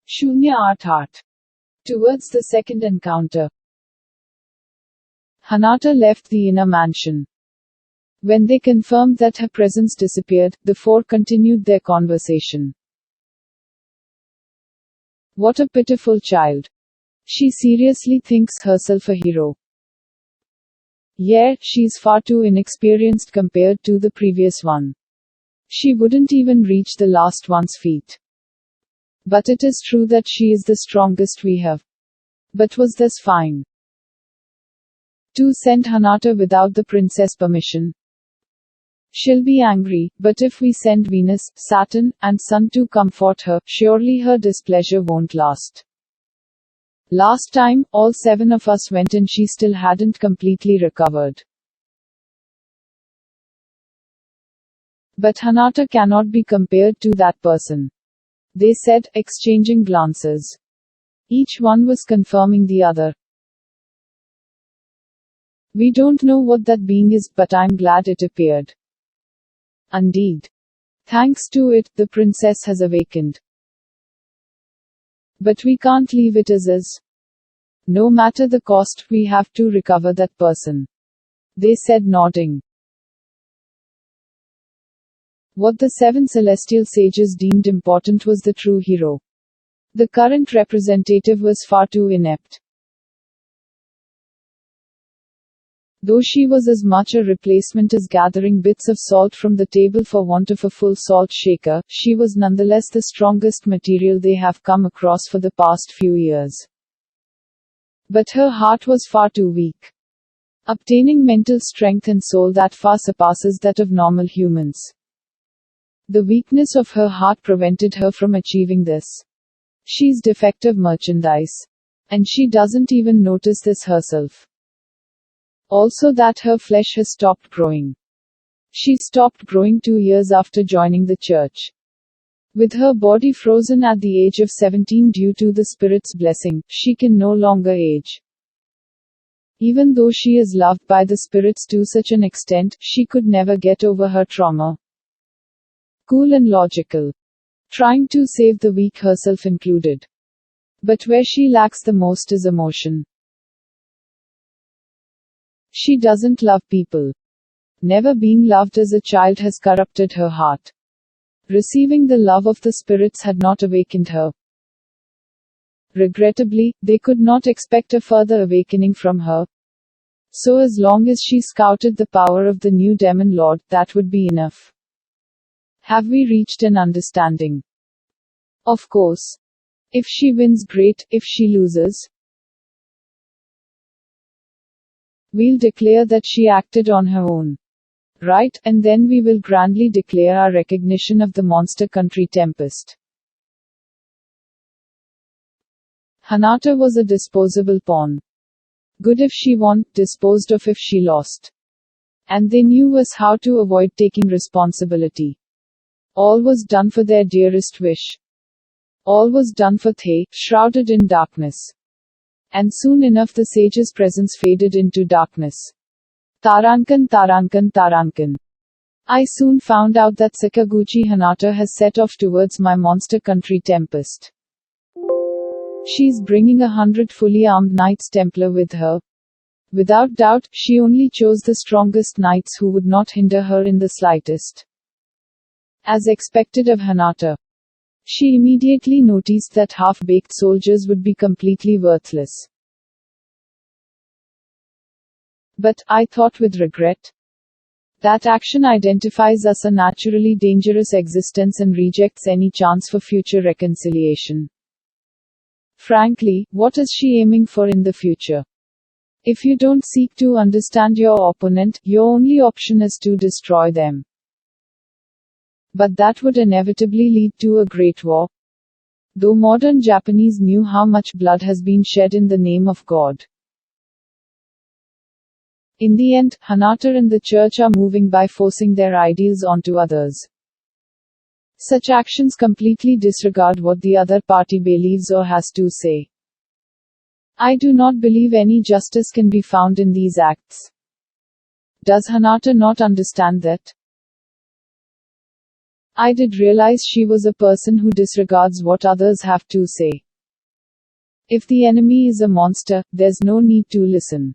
Shunya 8. Towards the second encounter. Hinata left the inner mansion. When they confirmed that her presence disappeared, the four continued their conversation. What a pitiful child. She seriously thinks herself a hero. Yeah, she's far too inexperienced compared to the previous one. She wouldn't even reach the last one's feet. But it is true that she is the strongest we have. But was this fine? To send Hinata without the princess' permission? She'll be angry, but if we send Venus, Saturn, and Sun to comfort her, surely her displeasure won't last. Last time, all 7 of us went and she still hadn't completely recovered. But Hinata cannot be compared to that person, they said, exchanging glances. Each one was confirming the other. We don't know what that being is, but I'm glad it appeared. Indeed. Thanks to it, the princess has awakened. But we can't leave it as is. No matter the cost, we have to recover that person, they said, nodding. What the 7 celestial sages deemed important was the true hero. The current representative was far too inept. Though she was as much a replacement as gathering bits of salt from the table for want of a full salt shaker, she was nonetheless the strongest material they have come across for the past few years. But her heart was far too weak. Obtaining mental strength and soul that far surpasses that of normal humans. The weakness of her heart prevented her from achieving this. She's defective merchandise. And she doesn't even notice this herself. Also that her flesh has stopped growing. She stopped growing 2 years after joining the church. With her body frozen at the age of 17 due to the Spirit's blessing, she can no longer age. Even though she is loved by the spirits to such an extent, she could never get over her trauma. Cool and logical. Trying to save the weak, herself included. But where she lacks the most is emotion. She doesn't love people. Never being loved as a child has corrupted her heart. Receiving the love of the spirits had not awakened her. Regrettably, they could not expect a further awakening from her. So as long as she scouted the power of the new demon lord, that would be enough. Have we reached an understanding? Of course. If she wins, great. If she loses, we'll declare that she acted on her own. Right, and then we will grandly declare our recognition of the monster country Tempest. Hinata was a disposable pawn. Good if she won, disposed of if she lost. And they knew us how to avoid taking responsibility. All was done for their dearest wish. All was done for Thay, shrouded in darkness. And soon enough the sage's presence faded into darkness. Tarankan, Tarankan, Tarankan. I soon found out that Sakaguchi Hinata has set off towards my monster country Tempest. She's bringing 100 fully armed Knights Templar with her. Without doubt, she only chose the strongest knights who would not hinder her in the slightest. As expected of Hinata. She immediately noticed that half-baked soldiers would be completely worthless. But, I thought with regret, that action identifies us a naturally dangerous existence and rejects any chance for future reconciliation. Frankly, what is she aiming for in the future? If you don't seek to understand your opponent, your only option is to destroy them. But that would inevitably lead to a great war. Though modern Japanese knew how much blood has been shed in the name of God. In the end, Hinata and the church are moving by forcing their ideals onto others. Such actions completely disregard what the other party believes or has to say. I do not believe any justice can be found in these acts. Does Hinata not understand that? I did realize she was a person who disregards what others have to say. If the enemy is a monster, there's no need to listen.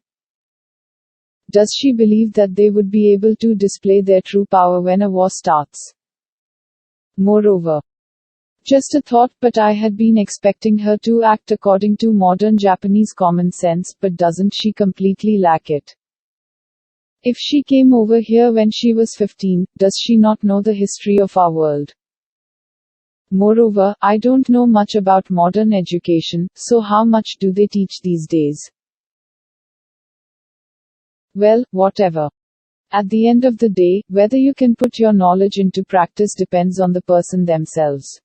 Does she believe that they would be able to display their true power when a war starts? Moreover, just a thought, but I had been expecting her to act according to modern Japanese common sense, but doesn't she completely lack it? If she came over here when she was 15, does she not know the history of our world? Moreover, I don't know much about modern education, so how much do they teach these days? Well, whatever. At the end of the day, whether you can put your knowledge into practice depends on the person themselves.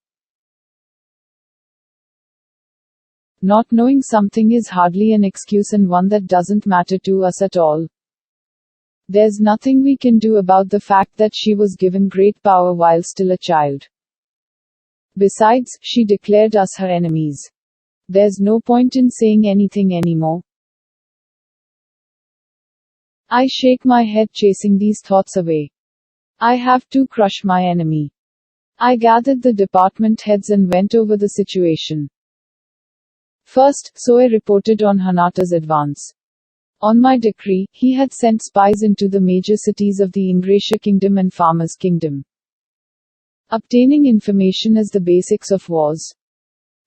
Not knowing something is hardly an excuse and one that doesn't matter to us at all. There's nothing we can do about the fact that she was given great power while still a child. Besides, she declared us her enemies. There's no point in saying anything anymore. I shake my head chasing these thoughts away. I have to crush my enemy. I gathered the department heads and went over the situation. First, Soe reported on Hanata's advance. On my decree, he had sent spies into the major cities of the Ingratiate Kingdom and Farmers' Kingdom. Obtaining information is the basics of wars.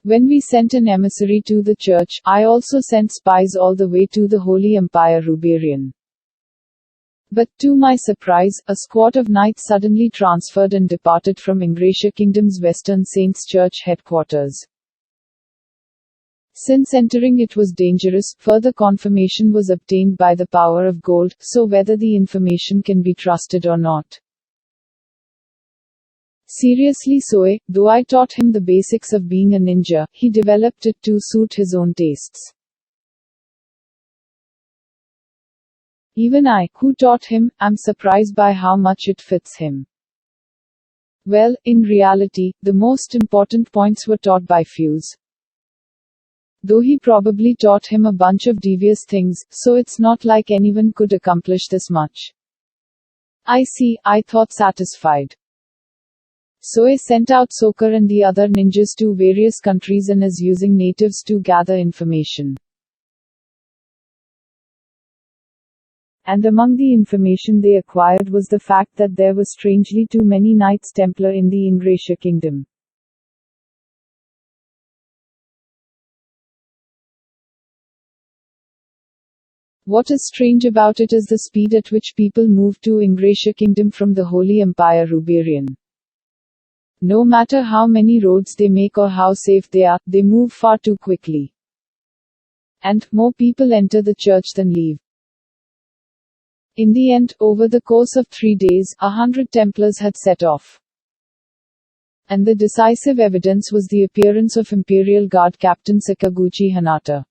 When we sent an emissary to the church, I also sent spies all the way to the Holy Empire Ruberian. But to my surprise, a squad of knights suddenly transferred and departed from Ingratiate Kingdom's Western Saints Church headquarters. Since entering it was dangerous, further confirmation was obtained by the power of gold, so whether the information can be trusted or not. Seriously, Soe, though I taught him the basics of being a ninja, he developed it to suit his own tastes. Even I, who taught him, am surprised by how much it fits him. Well, in reality, the most important points were taught by Fuse. Though he probably taught him a bunch of devious things, so it's not like anyone could accomplish this much. I see, I thought, satisfied. Soe sent out Sokar and the other ninjas to various countries and is using natives to gather information. And among the information they acquired was the fact that there were strangely too many Knights Templar in the Ingratiate Kingdom. What is strange about it is the speed at which people move to Ingratiate Kingdom from the Holy Empire Ruberian. No matter how many roads they make or how safe they are, they move far too quickly. And more people enter the church than leave. In the end, over the course of 3 days, 100 Templars had set off. And the decisive evidence was the appearance of Imperial Guard Captain Sakaguchi Hanata.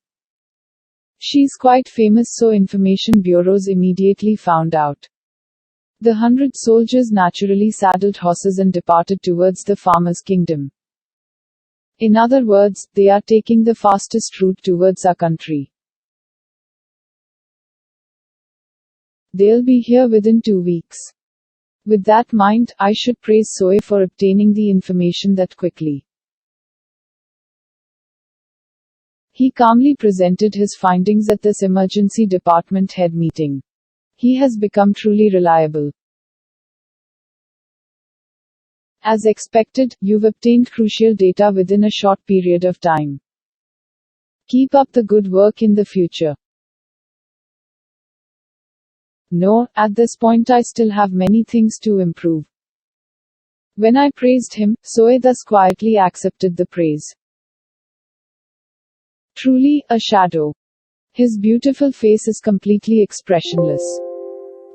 She's quite famous, so information bureaus immediately found out. The 100 soldiers naturally saddled horses and departed towards the Farmers' Kingdom. In other words, they are taking the fastest route towards our country. They'll be here within 2 weeks. With that mind, I should praise Soe for obtaining the information that quickly. He calmly presented his findings at this emergency department head meeting. He has become truly reliable. As expected, you've obtained crucial data within a short period of time. Keep up the good work in the future. No, at this point I still have many things to improve. When I praised him, Soe thus quietly accepted the praise. Truly, a shadow. His beautiful face is completely expressionless.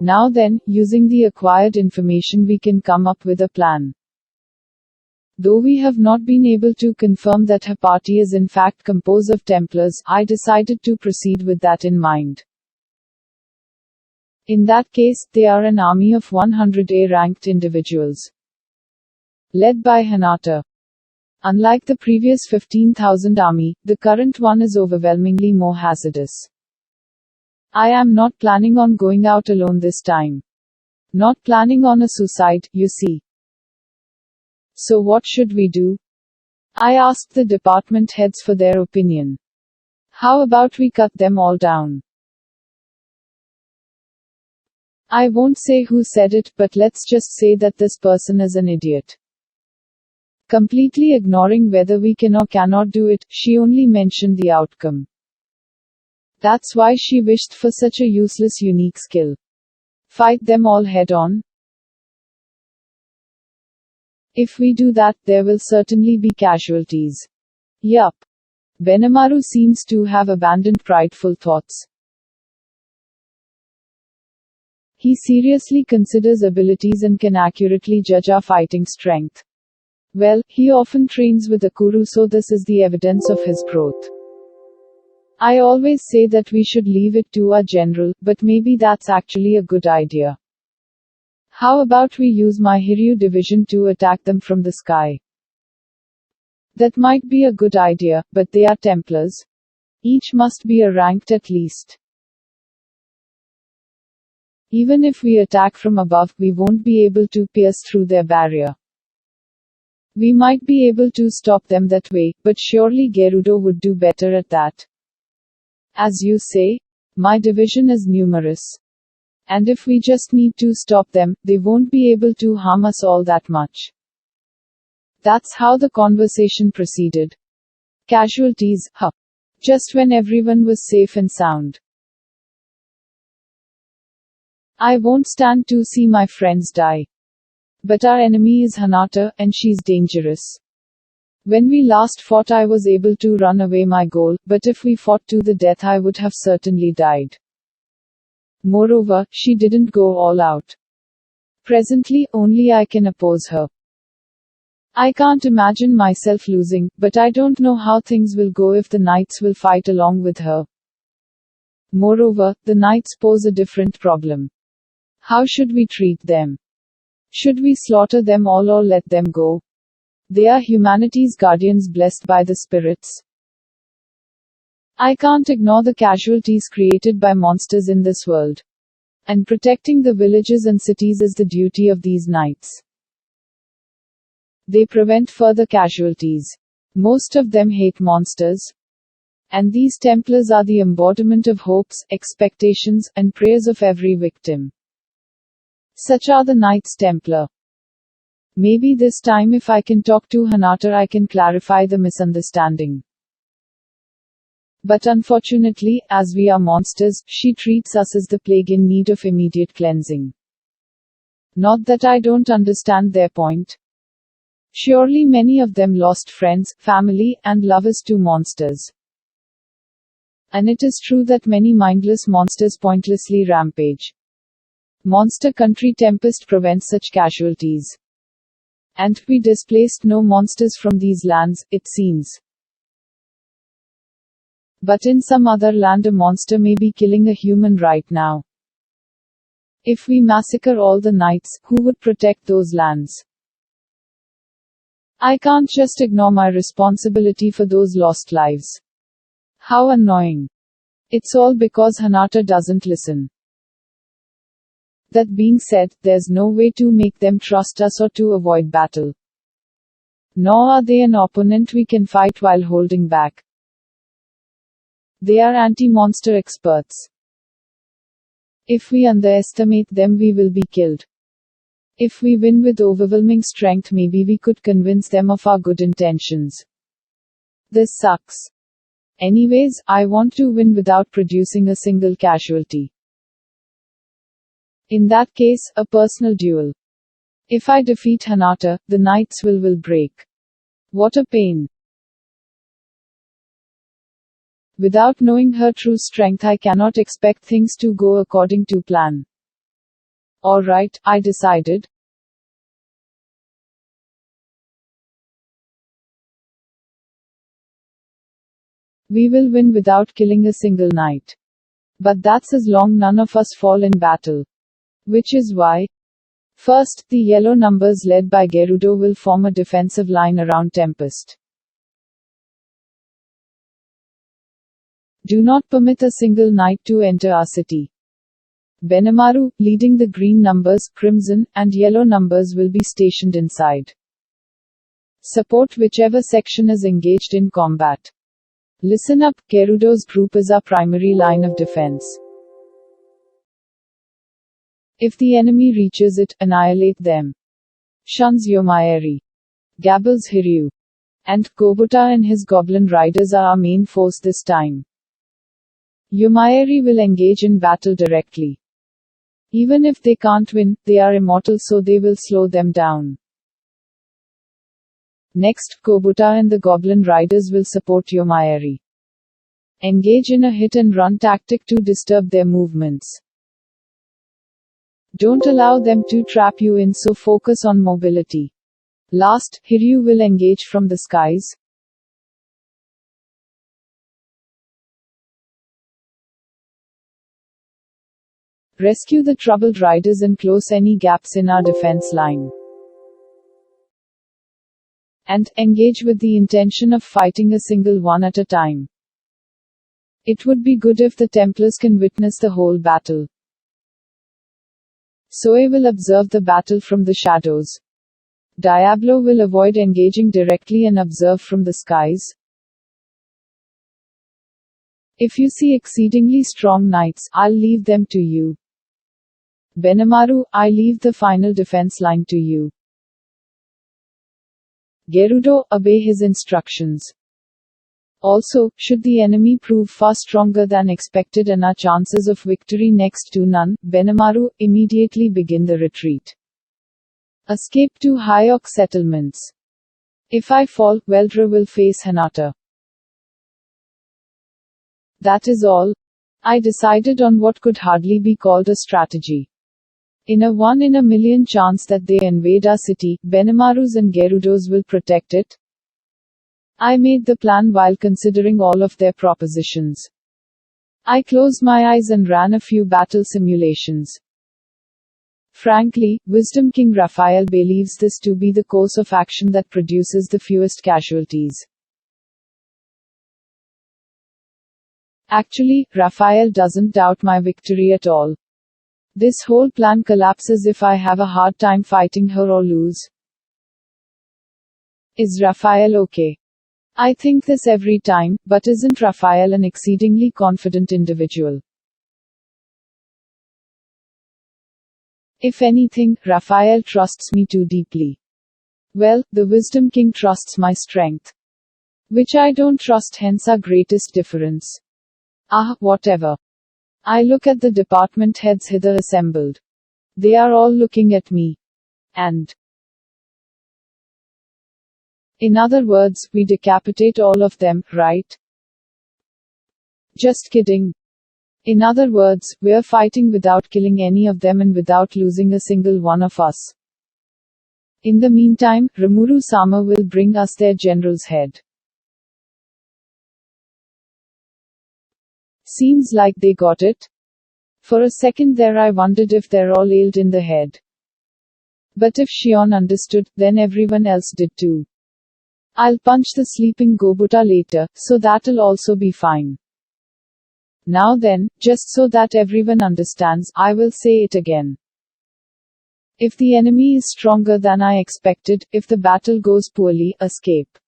Now then, using the acquired information we can come up with a plan. Though we have not been able to confirm that her party is in fact composed of Templars, I decided to proceed with that in mind. In that case, they are an army of 100 A-ranked individuals. Led by Hanata. Unlike the previous 15,000 army, the current one is overwhelmingly more hazardous. I am not planning on going out alone this time. Not planning on a suicide, you see. So what should we do? I asked the department heads for their opinion. How about we cut them all down? I won't say who said it, but let's just say that this person is an idiot. Completely ignoring whether we can or cannot do it, she only mentioned the outcome. That's why she wished for such a useless unique skill. Fight them all head on? If we do that, there will certainly be casualties. Yup. Benimaru seems to have abandoned prideful thoughts. He seriously considers abilities and can accurately judge our fighting strength. Well, he often trains with Akuru, so this is the evidence of his growth. I always say that we should leave it to our general, but maybe that's actually a good idea. How about we use my Hiryu division to attack them from the sky? That might be a good idea, but they are Templars. Each must be a ranked at least. Even if we attack from above, we won't be able to pierce through their barrier. We might be able to stop them that way, but surely Gerudo would do better at that. As you say, my division is numerous. And if we just need to stop them, they won't be able to harm us all that much. That's how the conversation proceeded. Casualties, huh. Just when everyone was safe and sound. I won't stand to see my friends die. But our enemy is Hinata, and she's dangerous. When we last fought, I was able to run away my goal, but if we fought to the death, I would have certainly died. Moreover, she didn't go all out. Presently, only I can oppose her. I can't imagine myself losing, but I don't know how things will go if the knights will fight along with her. Moreover, the knights pose a different problem. How should we treat them? Should we slaughter them all or let them go? They are humanity's guardians blessed by the spirits. I can't ignore the casualties created by monsters in this world. And protecting the villages and cities is the duty of these knights. They prevent further casualties. Most of them hate monsters. And these Templars are the embodiment of hopes, expectations, and prayers of every victim. Such are the Knights Templar. Maybe this time if I can talk to Hinata, I can clarify the misunderstanding. But unfortunately, as we are monsters, she treats us as the plague in need of immediate cleansing. Not that I don't understand their point. Surely many of them lost friends, family, and lovers to monsters. And it is true that many mindless monsters pointlessly rampage. Monster Country Tempest prevents such casualties. And we displaced no monsters from these lands, it seems. But in some other land, a monster may be killing a human right now. If we massacre all the knights, who would protect those lands? I can't just ignore my responsibility for those lost lives. How annoying. It's all because Hinata doesn't listen. That being said, there's no way to make them trust us or to avoid battle. Nor are they an opponent we can fight while holding back. They are anti-monster experts. If we underestimate them, we will be killed. If we win with overwhelming strength, maybe we could convince them of our good intentions. This sucks. Anyways, I want to win without producing a single casualty. In that case, a personal duel. If I defeat Hinata, the knight's will break. What a pain. Without knowing her true strength, I cannot expect things to go according to plan. Alright, I decided. We will win without killing a single knight. But that's as long none of us fall in battle. Which is why, first, the yellow numbers led by Gerudo will form a defensive line around Tempest. Do not permit a single knight to enter our city. Benimaru, leading the green numbers, crimson, and yellow numbers will be stationed inside. Support whichever section is engaged in combat. Listen up, Gerudo's group is our primary line of defense. If the enemy reaches it, annihilate them. Shuns Yomaeri. Gabbles Hiryu. And Kobota and his goblin riders are our main force this time. Yomaeri will engage in battle directly. Even if they can't win, they are immortal, so they will slow them down. Next, Kobota and the goblin riders will support Yomaeri. Engage in a hit-and-run tactic to disturb their movements. Don't allow them to trap you in, so focus on mobility. Last, Hiryu will engage from the skies. Rescue the troubled riders and close any gaps in our defense line. And engage with the intention of fighting a single one at a time. It would be good if the Templars can witness the whole battle. Soe will observe the battle from the shadows. Diablo will avoid engaging directly and observe from the skies. If you see exceedingly strong knights, I'll leave them to you. Benamaru, I leave the final defense line to you. Gerudo, obey his instructions. Also, should the enemy prove far stronger than expected and our chances of victory next to none, Benamaru, immediately begin the retreat. Escape to Hayok settlements. If I fall, Veldra will face Hinata. That is all. I decided on what could hardly be called a strategy. In a 1 in a million chance that they invade our city, Benamaru's and Gerudo's will protect it. I made the plan while considering all of their propositions. I closed my eyes and ran a few battle simulations. Frankly, Wisdom King Raphael believes this to be the course of action that produces the fewest casualties. Actually, Raphael doesn't doubt my victory at all. This whole plan collapses if I have a hard time fighting her or lose. Is Raphael okay? I think this every time, but isn't Raphael an exceedingly confident individual? If anything, Raphael trusts me too deeply. Well, the Wisdom King trusts my strength. Which I don't trust, hence our greatest difference. Whatever. I look at the department heads hither assembled. They are all looking at me. And in other words, we decapitate all of them, right? Just kidding. In other words, we're fighting without killing any of them and without losing a single one of us. In the meantime, Rimuru-sama will bring us their general's head. Seems like they got it. For a second there I wondered if they're all ailed in the head. But if Shion understood, then everyone else did too. I'll punch the sleeping Gobota later, so that'll also be fine. Now then, just so that everyone understands, I will say it again. If the enemy is stronger than I expected, if the battle goes poorly, escape.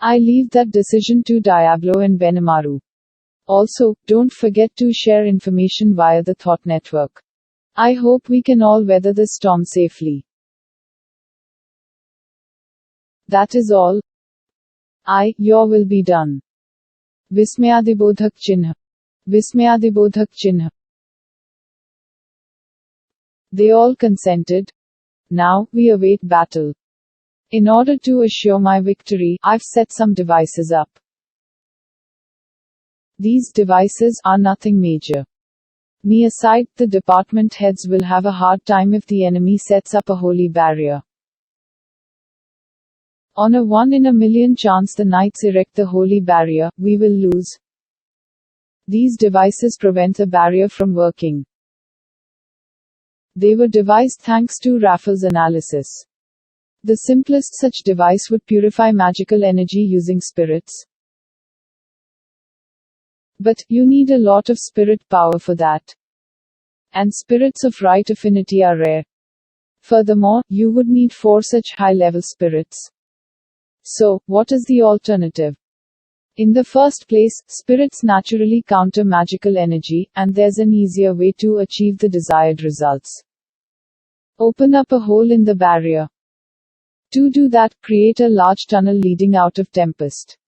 I leave that decision to Diablo and Benamaru. Also, don't forget to share information via the Thought Network. I hope we can all weather the storm safely. That is all. Your will be done. Vismayadibodhak Chinha. Vismayadibodhak Chinha. They all consented. Now, we await battle. In order to assure my victory, I've set some devices up. These devices are nothing major. Me aside, the department heads will have a hard time if the enemy sets up a holy barrier. On a 1 in a million chance the knights erect the holy barrier, we will lose. These devices prevent the barrier from working. They were devised thanks to Raphael's analysis. The simplest such device would purify magical energy using spirits. But, you need a lot of spirit power for that. And spirits of right affinity are rare. Furthermore, you would need 4 such high-level spirits. So, what is the alternative? In the first place, spirits naturally counter magical energy, and there's an easier way to achieve the desired results. Open up a hole in the barrier. To do that, create a large tunnel leading out of Tempest.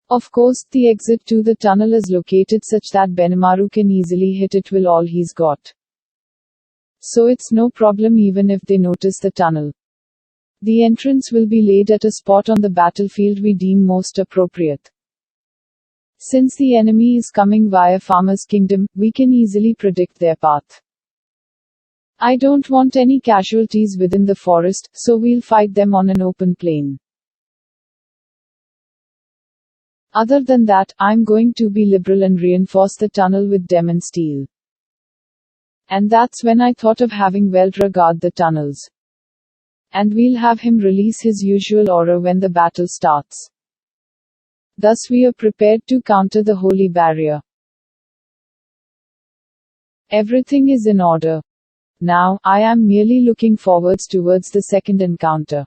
Of course, the exit to the tunnel is located such that Benimaru can easily hit it with all he's got. So it's no problem even if they notice the tunnel. The entrance will be laid at a spot on the battlefield we deem most appropriate. Since the enemy is coming via Farmer's Kingdom, we can easily predict their path. I don't want any casualties within the forest, so we'll fight them on an open plain. Other than that, I'm going to be liberal and reinforce the tunnel with demon steel. And that's when I thought of having Veldra guard the tunnels. And we'll have him release his usual aura when the battle starts. Thus we are prepared to counter the holy barrier. Everything is in order. Now, I am merely looking forwards towards the second encounter.